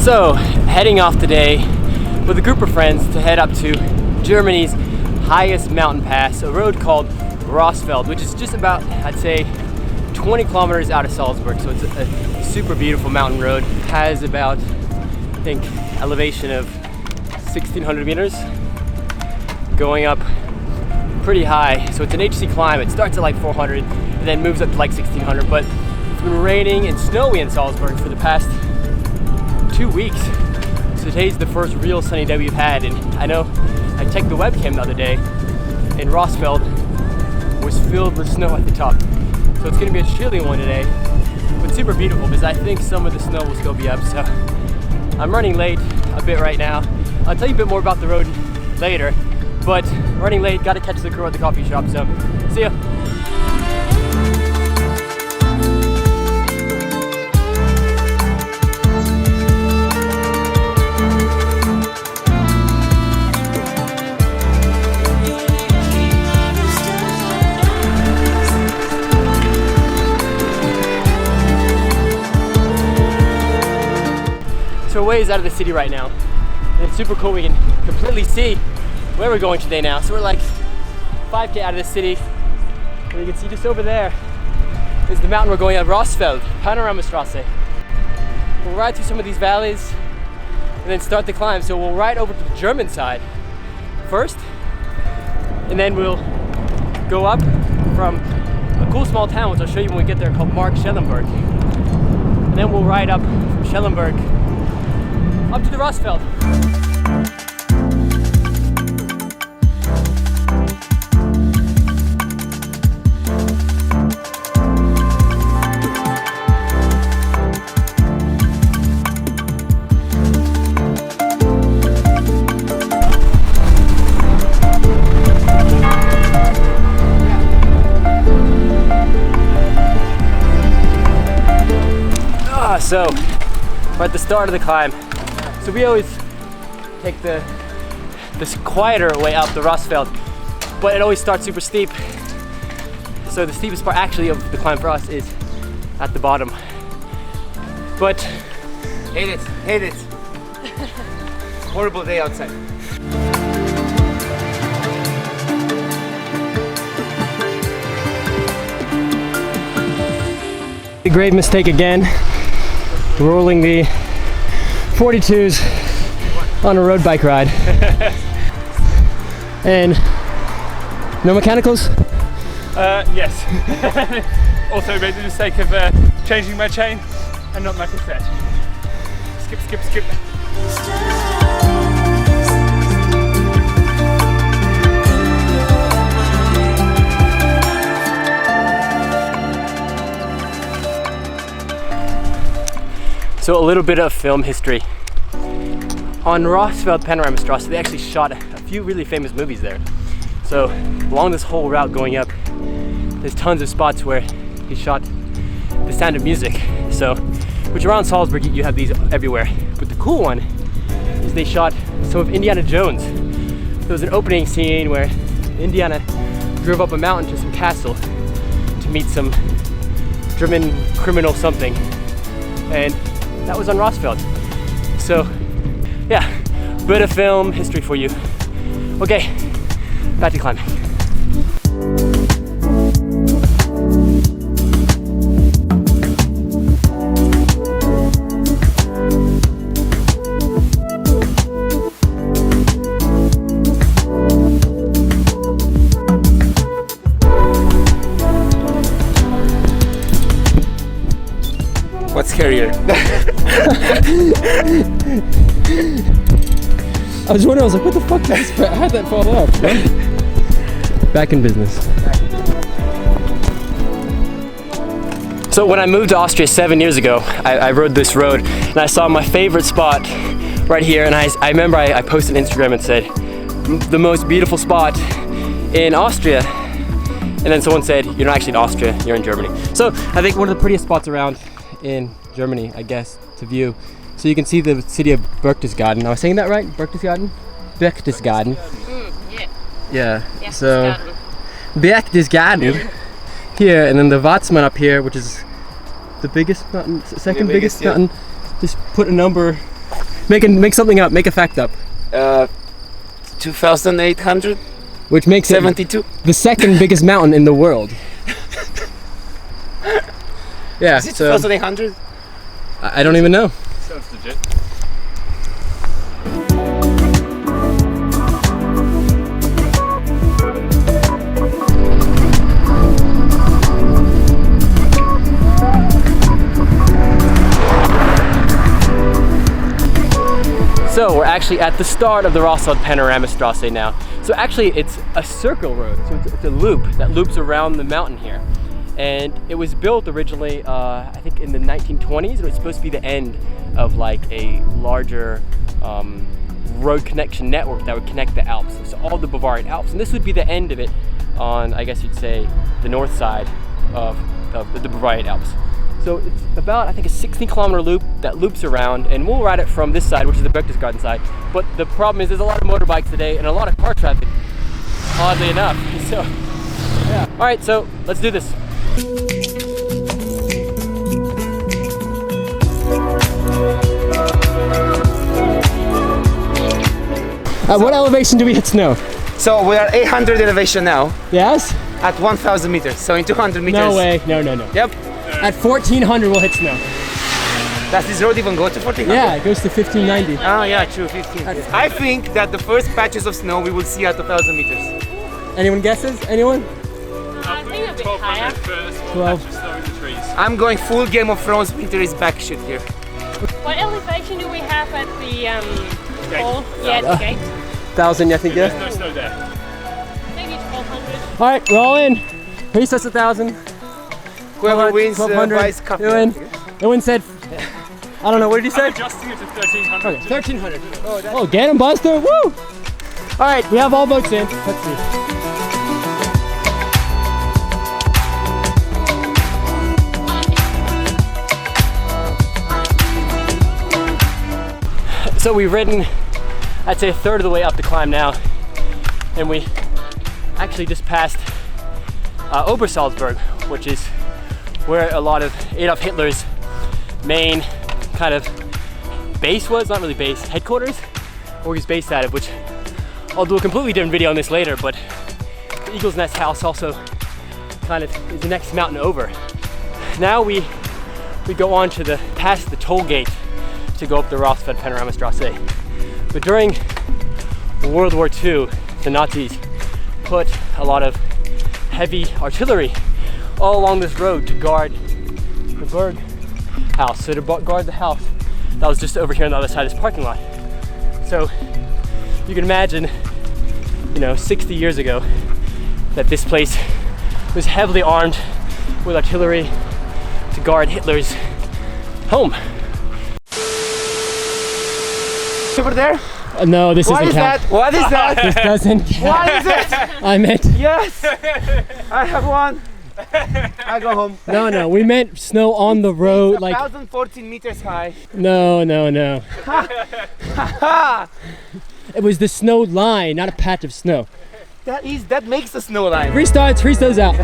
So, heading off today with a group of friends to head up to Germany's highest mountain pass, a road called Rossfeld, which is just about, I'd say, 20 kilometers out of Salzburg. So it's a super beautiful mountain road. Has about, I think, elevation of 1,600 meters, going up pretty high. So it's an HC climb. It starts at like 400 and then moves up to like 1,600. But it's been raining and snowy in Salzburg for the past 2 weeks. So today's the first real sunny day we've had, and I know I checked the webcam the other day and Rossfeld was filled with snow at the top. So it's gonna be a chilly one today, but super beautiful because I think some of the snow will still be up. So I'm running late a bit right now. I'll tell you a bit more about the road later, but running late, gotta catch the crew at the coffee shop, so see ya. So we're ways out of the city right now, and it's super cool. We can completely see where we're going today now. So we're like 5K out of the city, and you can see just over there is the mountain we're going at, Rossfeld Panoramastrasse. We'll ride through some of these valleys and then start the climb. So we'll ride over to the German side first, and then we'll go up from a cool small town, which I'll show you when we get there, called Marktschellenberg. And then we'll ride up from Schellenberger up to the Rossfeld. So we're at the start of the climb. So we always take this quieter way up the Rossfeld, but it always starts super steep. So the steepest part actually of the climb for us is at the bottom. But hate it. Horrible day outside. A great mistake again. Rolling the 42s on a road bike ride. And no mechanicals? Yes. Also made the mistake of changing my chain and not my cassette. Skip. So a little bit of film history. On Rossfeld Panoramastrasse, they actually shot a few really famous movies there. So along this whole route going up, there's tons of spots where he shot The Sound of Music. So, which around Salzburg, you have these everywhere. But the cool one is they shot some of Indiana Jones. There was an opening scene where Indiana drove up a mountain to some castle to meet some German criminal something. And that was on Rossfeld. So yeah, bit of film history for you. Okay, back to climbing. What's scarier? I was wondering, I was like, what the fuck how'd that fall off? Back in business. So when I moved to Austria 7 years ago, I rode this road and I saw my favorite spot right here, and I remember I posted on Instagram and said, the most beautiful spot in Austria. And then someone said, you're not actually in Austria, you're in Germany. So I think one of the prettiest spots around in Germany, I guess, to view. So you can see the city of Berchtesgaden. Am I saying that right? Berchtesgaden? Berchtesgaden. Yeah. So Berchtesgaden here, and then the Watzmann up here, which is the biggest mountain, second biggest mountain. Just put a number Make something up. Make a fact up. 2,872. Which makes it the second biggest mountain in the world. Yeah. Is it 2,800? I don't even know. Sounds legit. So we're actually at the start of the Rossfeld Panoramastrasse now. So actually it's a circle road, so it's a loop that loops around the mountain here. And it was built originally, I think in the 1920s. It was supposed to be the end of like a larger road connection network that would connect the Alps, so all the Bavarian Alps. And this would be the end of it on, I guess you'd say, the north side of the Bavarian Alps. So it's about, I think, a 60-kilometer loop that loops around, and we'll ride it from this side, which is the Berchtesgaden side. But the problem is there's a lot of motorbikes today and a lot of car traffic, oddly enough. So, yeah. All right, so let's do this. At what elevation do we hit snow? So we are 800 elevation now. Yes? At 1,000 meters. So in 200 meters. No way. No. Yep. At 1,400 we'll hit snow. Does this road even go to 1,400? Yeah, it goes to 1,590. Oh yeah, true, 15. I think that the first patches of snow we will see at 1,000 meters. Anyone guesses? Anyone? I think a bit higher. 12. I'm going full Game of Thrones winter is back shit here. What elevation do we have at the hole? Yeah, the gate. 1,000, I think, There's yeah? no snow there. Maybe 1,200. All right, we're all in. He says 1,000. Whoever wins 1,200. buys coffee. You win. Owen said, I don't know, what did you say? I'm adjusting it to 1,300. Okay, 1,300. Oh, get him, Buster. Woo! All right, we have all boats in. Let's see. So we've ridden, I'd say, a third of the way up the climb now, and we actually just passed Obersalzberg, which is where a lot of Adolf Hitler's main kind of base was, not really base, headquarters, where he's based out of, which I'll do a completely different video on this later, but the Eagle's Nest house also kind of is the next mountain over. Now we go on to past the toll gate to go up the Rossfeld Panoramastrasse. But during World War II, the Nazis put a lot of heavy artillery all along this road to guard the Berg house, so to guard the house that was just over here on the other side of this parking lot. So you can imagine, 60 years ago, that this place was heavily armed with artillery to guard Hitler's home. Over there? No, this What isn't is count. that? What is that? This doesn't count. What is it? I meant. Yes! I have one. I go home. No, we meant snow on the road, It's like. 1,014 meters high. No. It was the snow line, not a patch of snow. That makes the snow line. Restarts out.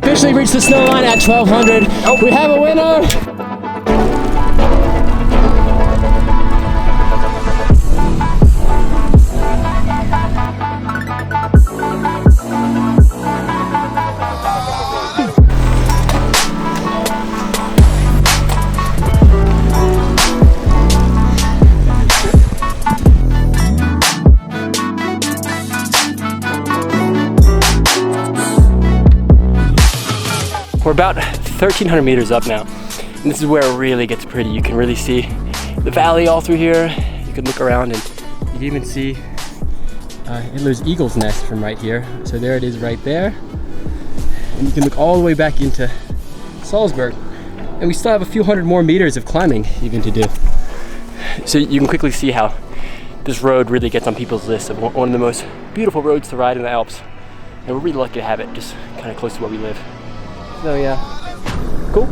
Officially reached the snow line at 1,200. Nope. We have a winner. We're about 1,300 meters up now, and this is where it really gets pretty. You can really see the valley all through here. You can look around and you can even see Hitler's Eagle's Nest from right here. So there it is right there. And you can look all the way back into Salzburg. And we still have a few hundred more meters of climbing even to do. So you can quickly see how this road really gets on people's list of one of the most beautiful roads to ride in the Alps. And we're really lucky to have it just kind of close to where we live. So yeah, cool.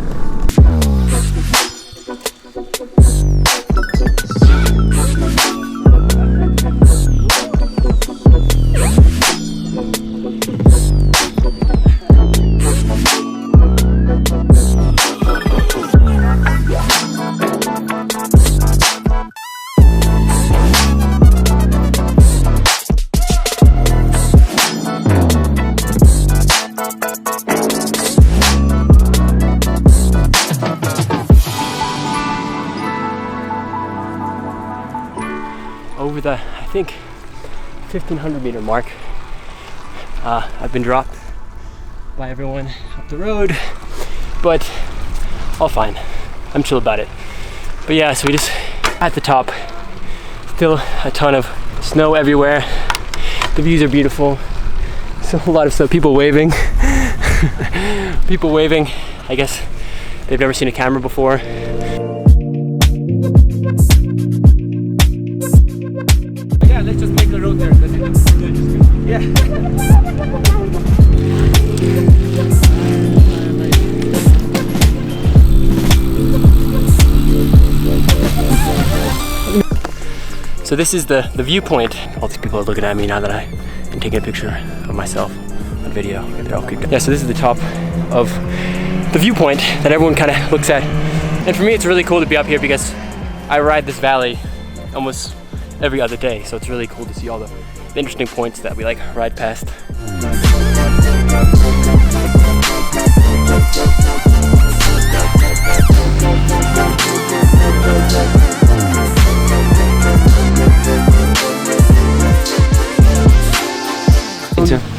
over the, I think, 1500 meter mark. I've been dropped by everyone up the road, but all fine. I'm chill about it. But yeah, so we just at the top, still a ton of snow everywhere. The views are beautiful. So a lot of stuff, people waving. People waving. I guess they've never seen a camera before. Yeah, let's just make the road there. Yeah. So this is the viewpoint. All these people are looking at me now that I am taking a picture of myself on video. They're all creeped out. Yeah, so this is the top of the viewpoint that everyone kind of looks at. And for me, it's really cool to be up here because I ride this valley almost every other day. So it's really cool to see all the interesting points that we like ride past.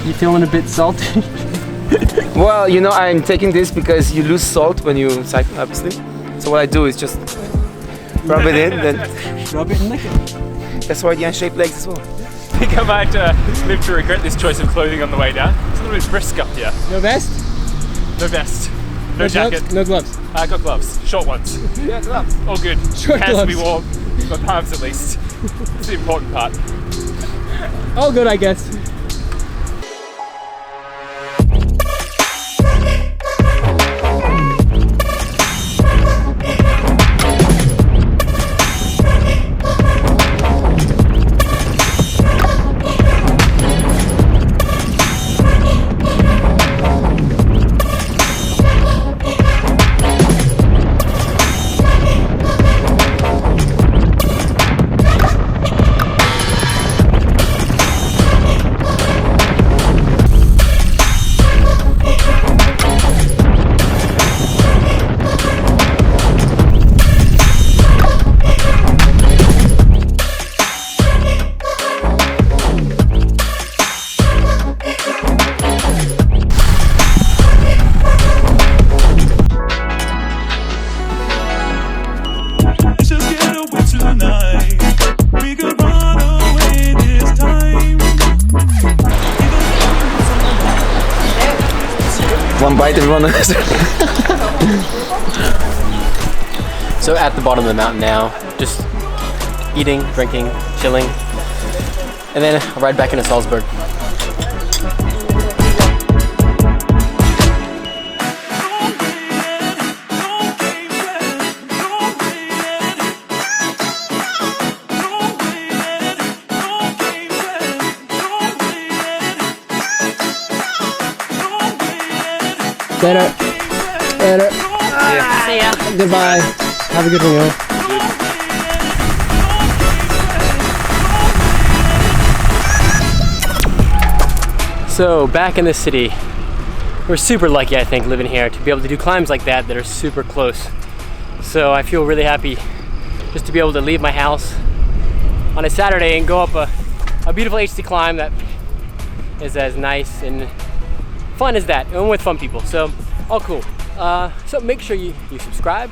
You feeling a bit salty? Well, you know, I'm taking this because you lose salt when you cycle, obviously. So what I do is just rub it in, then Rub it and lick it. that's why the unshaped legs as well. I think I might live to regret this choice of clothing on the way down. It's a little bit brisk up here. No vest? No vest, no jacket. Gloves? No gloves. I got gloves, short ones. Yeah, gloves. All good. Short Hands will be gloves. warm, my palms at least. It's the important part. All good, I guess. One bite, everyone. So at the bottom of the mountain now, just eating, drinking, chilling, and then I'll ride back into Salzburg. Later. Later. See ya. Goodbye. Have a good one, y'all. So back in the city, we're super lucky, I think, living here to be able to do climbs like that are super close. So I feel really happy just to be able to leave my house on a Saturday and go up a beautiful HC climb that is as nice and fun as that, and with fun people. So all cool. So make sure you subscribe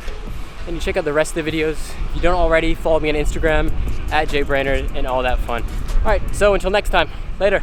and you check out the rest of the videos. If you don't already, follow me on Instagram @jbrainerd and all that fun. All right, so until next time, later.